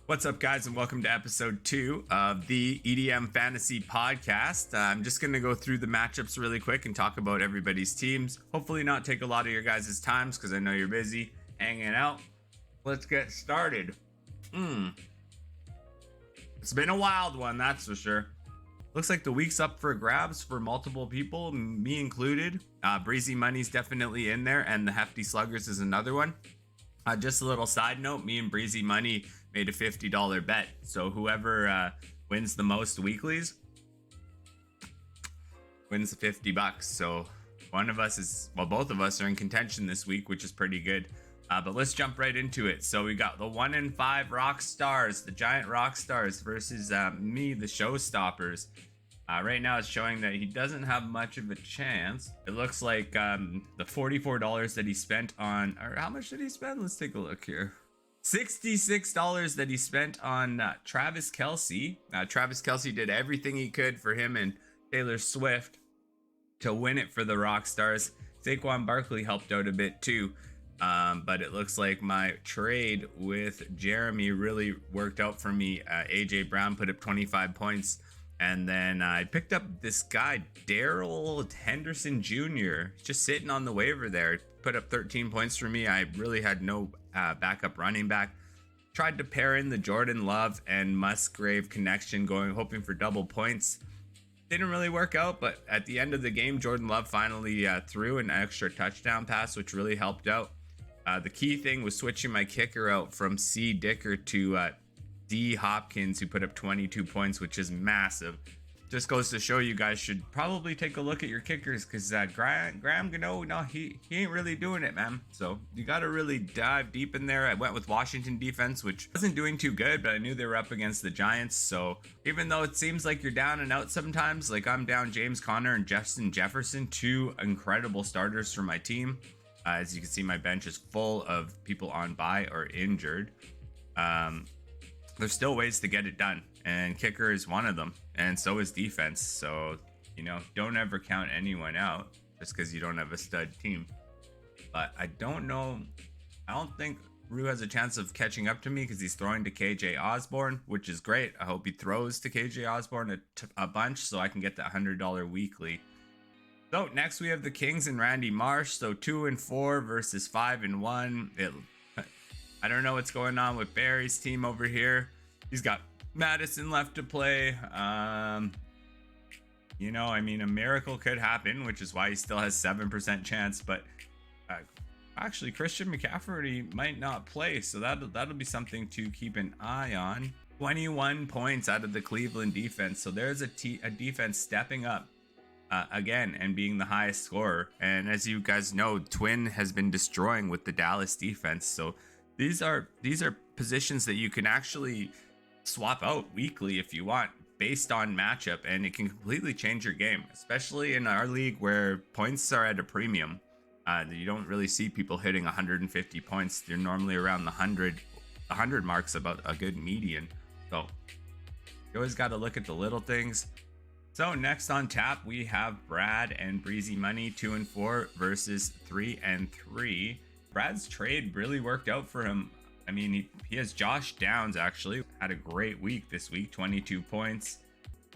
What's up, guys, and welcome to episode 2 of the EDM Fantasy Podcast. I'm just going to go through the matchups really quick and talk about everybody's teams. Hopefully not take a lot of your guys' times because I know you're busy hanging out. Let's get started. It's been a wild one, that's for sure. Looks like the week's up for grabs for multiple people, me included. Breezy Money's definitely in there, and the Hefty Sluggers is another one. Just a little side note, me and Breezy Money made a $50 bet. So whoever wins the most weeklies wins the 50 bucks. So one of us is, well, both of us are in contention this week, which is pretty good. But let's jump right into it. So we got the 1 in 5 rock stars, the giant rock stars versus me, the showstoppers. Right now it's showing that he doesn't have much of a chance. It looks like the $44 that he spent on, or how much did he spend? Let's take a look here. $66 that he spent on Travis Kelce. Travis Kelce did everything he could for him and Taylor Swift to win it for the Rockstars. Saquon Barkley helped out a bit too. But it looks like my trade with Jeremy really worked out for me. AJ Brown put up 25 points. And then I picked up this guy, Daryl Henderson Jr., just sitting on the waiver there. Put up 13 points for me. I really had no backup running back. Tried to pair in the Jordan Love and Musgrave connection, hoping for double points. Didn't really work out, but at the end of the game, Jordan Love finally threw an extra touchdown pass, which really helped out. The key thing was switching my kicker out from C. Dicker to D. Hopkins, who put up 22 points, which is massive. Just goes to show you guys should probably take a look at your kickers, because Graham Gano, no, he ain't really doing it, man. So you got to really dive deep in there. I went with Washington defense, which wasn't doing too good, but I knew they were up against the Giants. So even though it seems like you're down and out sometimes, like I'm down James Conner and Justin Jefferson, two incredible starters for my team. As you can see, my bench is full of people on bye or injured. There's still ways to get it done, and kicker is one of them, and so is defense. So, don't ever count anyone out just because you don't have a stud team. But I don't think Rue has a chance of catching up to me because he's throwing to KJ Osborne, which is great. I hope he throws to KJ Osborne a bunch so I can get that $100 weekly. So next we have the Kings and Randy Marsh. So 2 and 4 versus 5 and 1. I don't know what's going on with Barry's team over here. He's got Madison left to play. A miracle could happen, which is why he still has 7% chance. But actually, Christian McCaffrey might not play, so that'll be something to keep an eye on. 21 points out of the Cleveland defense. So there's a defense stepping up again and being the highest scorer. And as you guys know, Twin has been destroying with the Dallas defense. So these are positions that you can actually swap out weekly if you want, based on matchup, and it can completely change your game, especially in our league where points are at a premium. You don't really see people hitting 150 points. They're normally around the 100 marks, about a good median. So you always got to look at the little things. So next on tap, we have Brad and Breezy Money, 2 and 4 versus 3 and 3. Brad's trade really worked out for him. I mean, he has Josh Downs, actually. Had a great week this week, 22 points.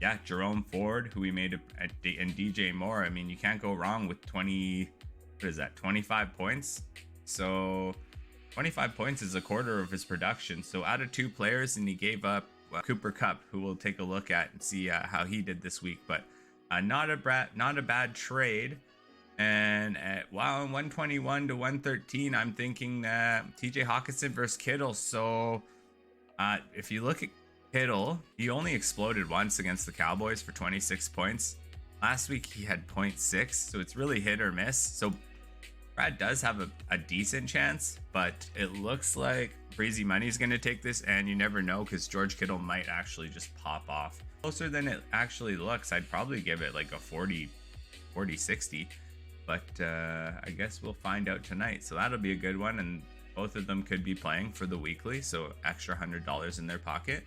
Yeah, Jerome Ford, who we made, and DJ Moore. I mean, you can't go wrong with 25 points? So 25 points is a quarter of his production. So out of 2 players, and he gave up Cooper Kupp, who we'll take a look at and see how he did this week. But not a bad trade. And at 121 to 113, I'm thinking TJ Hawkinson versus Kittle. So if you look at Kittle, he only exploded once against the Cowboys for 26 points. Last week he had 0.6, so it's really hit or miss. So Brad does have a decent chance, but it looks like Breezy Money's going to take this, and you never know because George Kittle might actually just pop off. Closer than it actually looks, I'd probably give it like a 40-60. But I guess we'll find out tonight. So that'll be a good one. And both of them could be playing for the weekly. So extra $100 in their pocket.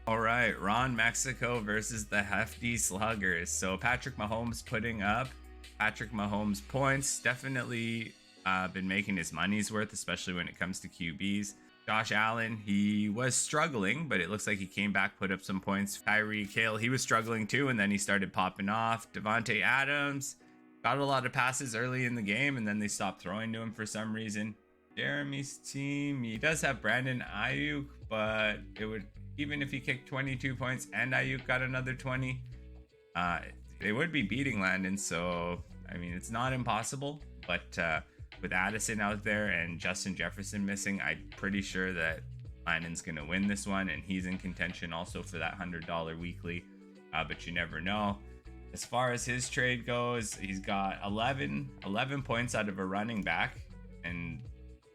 All right, Ron Mexico versus the Hefty Sluggers. So Patrick Mahomes putting up Patrick Mahomes points. Definitely been making his money's worth, especially when it comes to QBs. Josh Allen, he was struggling, but it looks like he came back, put up some points. Tyreek Hill, he was struggling too, and then he started popping off. Devontae Adams got a lot of passes early in the game, and then they stopped throwing to him for some reason. Jeremy's team, he does have Brandon Ayuk, but it would, even if he kicked 22 points and Ayuk got another 20, they would be beating Landon. So, I mean, it's not impossible, but with Addison out there and Justin Jefferson missing, I'm pretty sure that Landon's going to win this one, and he's in contention also for that $100 weekly, but you never know. As far as his trade goes, he's got 11 points out of a running back, and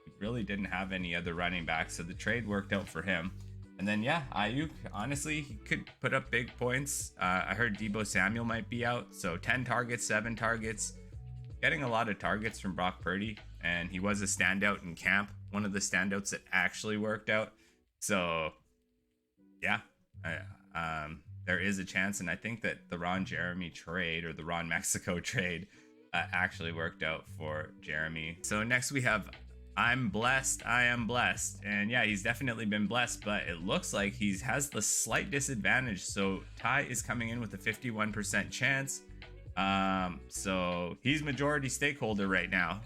he really didn't have any other running backs, so the trade worked out for him. And then, yeah, Ayuk, honestly, he could put up big points. I heard Deebo Samuel might be out, so 10 targets, 7 targets. Getting a lot of targets from Brock Purdy, and he was a standout in camp. One of the standouts that actually worked out. So, yeah, there is a chance, and I think that the Ron Jeremy trade, or the Ron Mexico trade, actually worked out for Jeremy. So next we have I'm blessed, I am blessed. And yeah, he's definitely been blessed, but it looks like he has the slight disadvantage. So Ty is coming in with a 51% chance. So he's majority stakeholder right now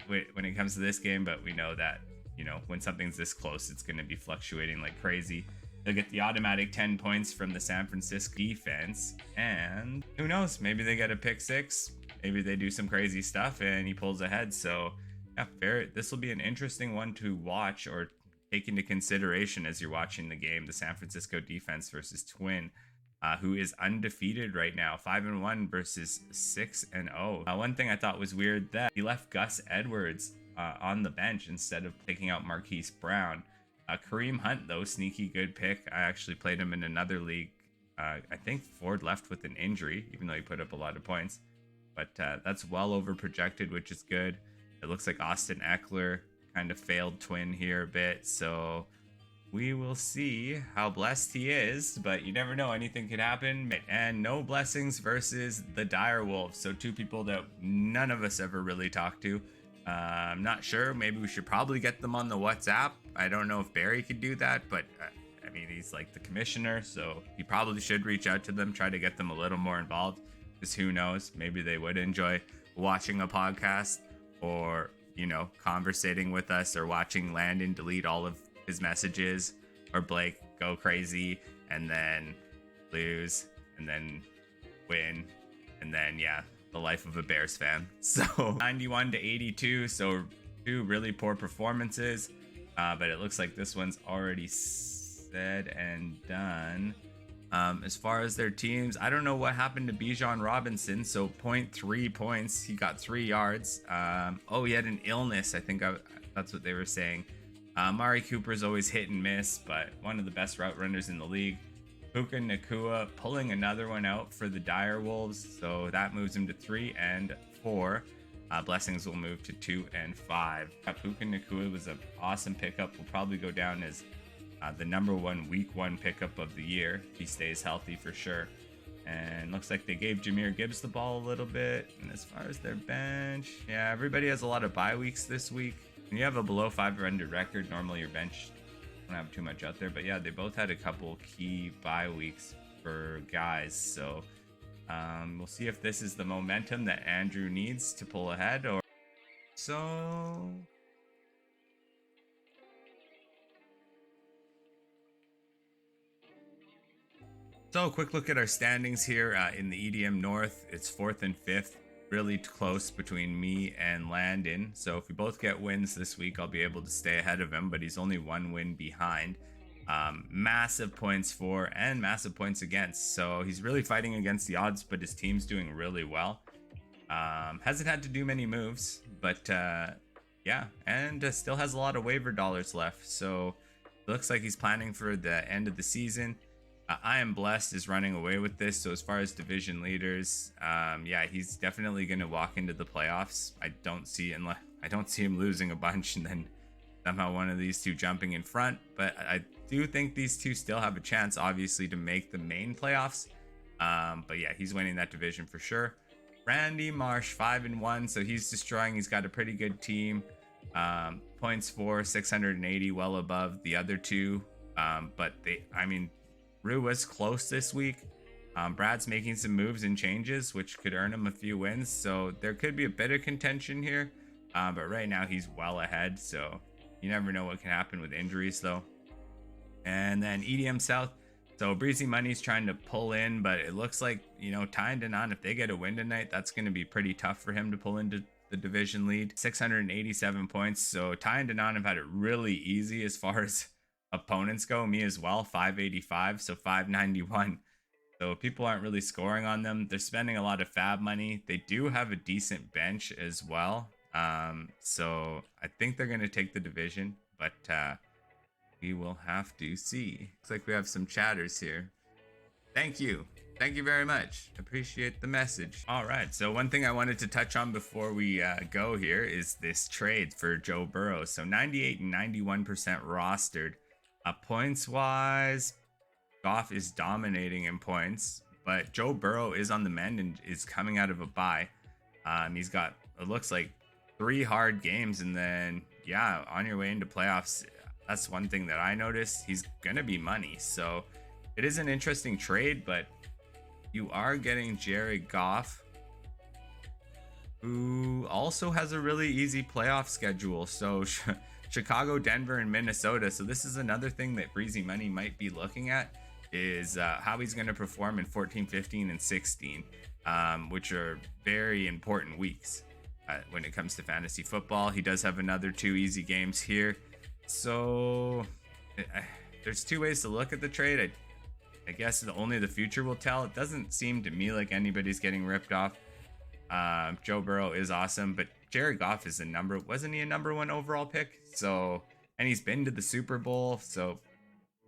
when it comes to this game, but we know that, you know, when something's this close, it's going to be fluctuating like crazy. They'll get the automatic 10 points from the San Francisco defense, and who knows, maybe they get a pick 6, maybe they do some crazy stuff and he pulls ahead. So yeah, this will be an interesting one to watch or take into consideration as you're watching the game. The San Francisco defense versus Twin, who is undefeated right now, 5-1 versus 6-0. One thing I thought was weird, that he left Gus Edwards on the bench instead of taking out Marquise Brown. Kareem Hunt, though, sneaky good pick. I actually played him in another league. I think Ford left with an injury, even though he put up a lot of points. But that's well over projected, which is good. It looks like Austin Eckler kind of failed Twin here a bit. So we will see how blessed he is, but you never know, anything could happen. And no blessings versus the Dire Wolves. So two people that none of us ever really talked to. I'm not sure. Maybe we should probably get them on the WhatsApp. I don't know if Barry could do that, but I mean, he's like the commissioner, so he probably should reach out to them, try to get them a little more involved, because who knows, maybe they would enjoy watching a podcast, or, you know, conversating with us, or watching Landon delete all of his messages, or Blake go crazy and then lose and then win, and then, yeah, the life of a Bears fan. So 91 to 82, so two really poor performances, but it looks like this one's already said and done. As far as their teams, I don't know what happened to Bijan Robinson. So 0.3 points, he got 3 yards. Oh, he had an illness, I think. That's what they were saying. Amari Cooper's always hit and miss, but one of the best route runners in the league. Puka Nacua pulling another one out for the Dire Wolves, so that moves him to 3 and 4. Blessings will move to 2 and 5. Puka Nacua was an awesome pickup. Will probably go down as the #1 week 1 pickup of the year. He stays healthy for sure. And looks like they gave Jahmyr Gibbs the ball a little bit. And as far as their bench, yeah, everybody has a lot of bye weeks this week. When you have a below 500 record, normally your bench don't have too much out there. But yeah, they both had a couple key bye weeks for guys. So we'll see if this is the momentum that Andrew needs to pull ahead, or so. So a quick look at our standings here in the EDM North. It's 4th and 5th, really close between me and Landon. So if we both get wins this week, I'll be able to stay ahead of him, but he's only 1 win behind. Massive points for and massive points against. So he's really fighting against the odds, but his team's doing really well. Hasn't had to do many moves, but yeah, and still has a lot of waiver dollars left. So looks like he's planning for the end of the season. I am blessed is running away with this. So as far as division leaders, yeah, he's definitely going to walk into the playoffs. I don't see him losing a bunch and then somehow one of these two jumping in front. But I do think these two still have a chance, obviously, to make the main playoffs. But yeah, he's winning that division for sure. Randy Marsh, 5-1, so he's destroying. He's got a pretty good team. points for, 680, well above the other two. But Rue was close this week. Brad's making some moves and changes, which could earn him a few wins. So there could be a bit of contention here. But right now he's well ahead. So you never know what can happen with injuries though. And then EDM South. So Breezy Money's trying to pull in, but it looks like, Ty and Danon, if they get a win tonight, that's going to be pretty tough for him to pull into the division lead. 687 points. So Ty and Danon have had it really easy as far as opponents go. Me as well, 585, so 591. So people aren't really scoring on them. They're spending a lot of fab money. They do have a decent bench as well. So I think they're going to take the division, but we will have to see. Looks like we have some chatters here. Thank you. Thank you very much. Appreciate the message. All right. So one thing I wanted to touch on before we go here is this trade for Joe Burrow. So 98 and 91% rostered. Points wise, Goff is dominating in points, but Joe Burrow is on the mend and is coming out of a bye. He's got, it looks like 3 hard games, and then on your way into playoffs. That's one thing that I noticed. He's gonna be money, so it is an interesting trade, but you are getting Jared Goff, who also has a really easy playoff schedule. So Chicago, Denver, and Minnesota. So this is another thing that Breezy Money might be looking at, is how he's going to perform in 14, 15, and 16, which are very important weeks when it comes to fantasy football. He does have another 2 easy games here. So there's 2 ways to look at the trade. I guess only the future will tell. It doesn't seem to me like anybody's getting ripped off. Joe Burrow is awesome, but Jared Goff is wasn't he a number 1 overall pick? So, and he's been to the Super Bowl. So,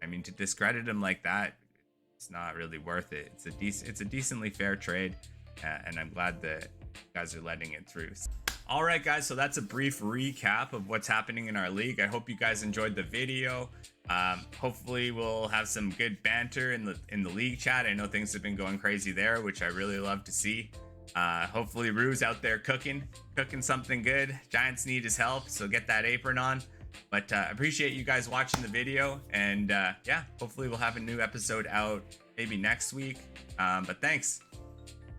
I mean, to discredit him like that, it's not really worth it. It's a decently fair trade, and I'm glad that you guys are letting it through. All right, guys, so that's a brief recap of what's happening in our league. I hope you guys enjoyed the video. Hopefully we'll have some good banter in the league chat. I know things have been going crazy there, which I really love to see. Hopefully Rue's out there cooking something good. Giants need his help, so get that apron on. But appreciate you guys watching the video, and hopefully we'll have a new episode out maybe next week. But thanks.